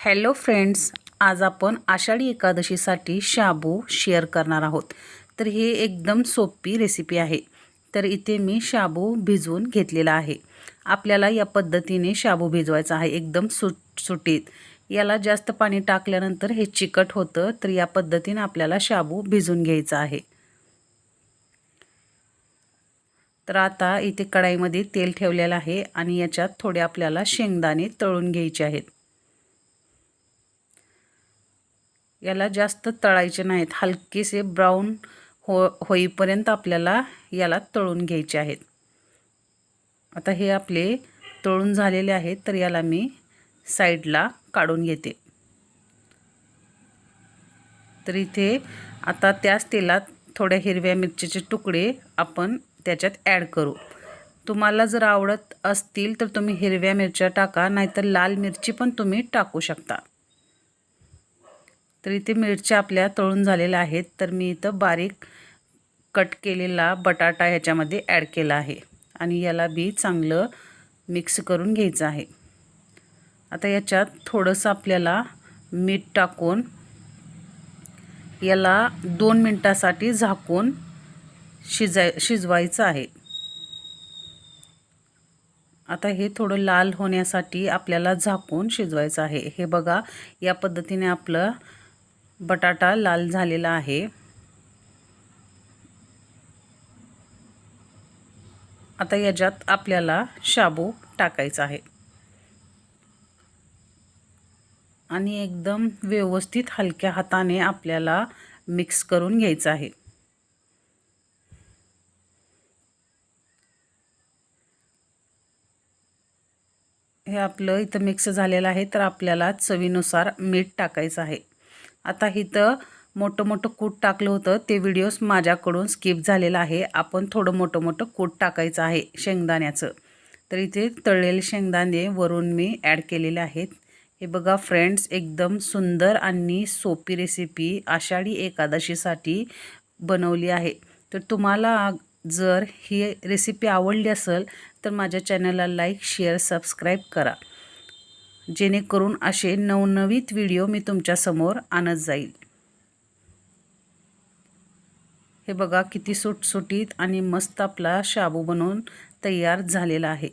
Hello friends, आज आपण आषाढी एकादशीसाठी शाबू शेअर करणार आहोत। तर हे एकदम सोपी रेसिपी आहे। तर इथे मी शाबू भिजवून घेतलेला आहे। आपल्याला या पद्धतीने शाबू भिजवायचा आहे, एकदम सुटसुटीत। याला जास्त पाणी टाकल्यानंतर हे चिकट होतं, तर या पद्धतीने आपल्याला शाबू भिजवून घ्यायचा आहे। तर आता इथे कढईमध्ये तेल ठेवलेलं आहे आणि याच्यात थोडे आपल्याला शेंगदाणे तळून घ्यायचे आहेत। याला जास्त तळायचे नाहीत, हलकेसे ब्राऊन होईपर्यंत आपल्याला याला तळून घ्यायचे आहेत। आता हे आपले तळून झालेले आहेत, तर याला मी साईडला काढून घेते। तर इथे आता त्याच तेलात थोड्या हिरव्या मिरचीचे तुकडे आपण त्याच्यात ॲड करू। तुम्हाला जर आवडत असतील तर तुम्ही हिरव्या मिरच्या टाका, नाहीतर लाल मिरची पण तुम्ही टाकू शकता। तर इथे मिरच्या आपल्या तळून झालेल्या आहेत, तर मी इथं बारीक कट केलेला बटाटा ह्याच्यामध्ये ॲड केला आहे आणि याला बी चांगलं मिक्स करून घ्यायचं आहे। आता याच्यात थोडंसं आपल्याला मीठ टाकून याला 2 मिनिटासाठी झाकून शिजवायचं आहे। आता हे थोडं लाल होण्यासाठी आपल्याला झाकून शिजवायचं आहे। हे बघा, या पद्धतीने आपलं बटाटा लाल झालेला आहे। आता याच्यात आपल्याला शाबू टाकायचा आहे आणि एकदम व्यवस्थित हलक्या हाताने आपल्याला मिक्स करून घ्यायचं आहे। हे आपलं इथं मिक्स झालेलं आहे, तर आपल्याला चवीनुसार मीठ टाकायचं आहे। आता इथं मोठं कूट टाकलं होतं, ते व्हिडिओज माझ्याकडून स्किप झालेलं आहे। आपण थोडं मोठं कूट टाकायचं आहे शेंगदाण्याचं। तर इथे तळलेले शेंगदाणे वरून मी ॲड केलेले आहेत। हे बघा फ्रेंड्स, एकदम सुंदर आणि सोपी रेसिपी आषाढी एकादशीसाठी बनवली आहे। तर तुम्हाला जर ही रेसिपी आवडली असेल तर माझ्या चॅनलला लाईक, शेअर, सबस्क्राईब करा, जेणेकरून असे नवनवीन व्हिडिओ मी तुमच्यासमोर आणत जाईल। हे बघा किती सुटसुटीत आणि मस्त आपला शाबू बनवून तयार झालेला आहे।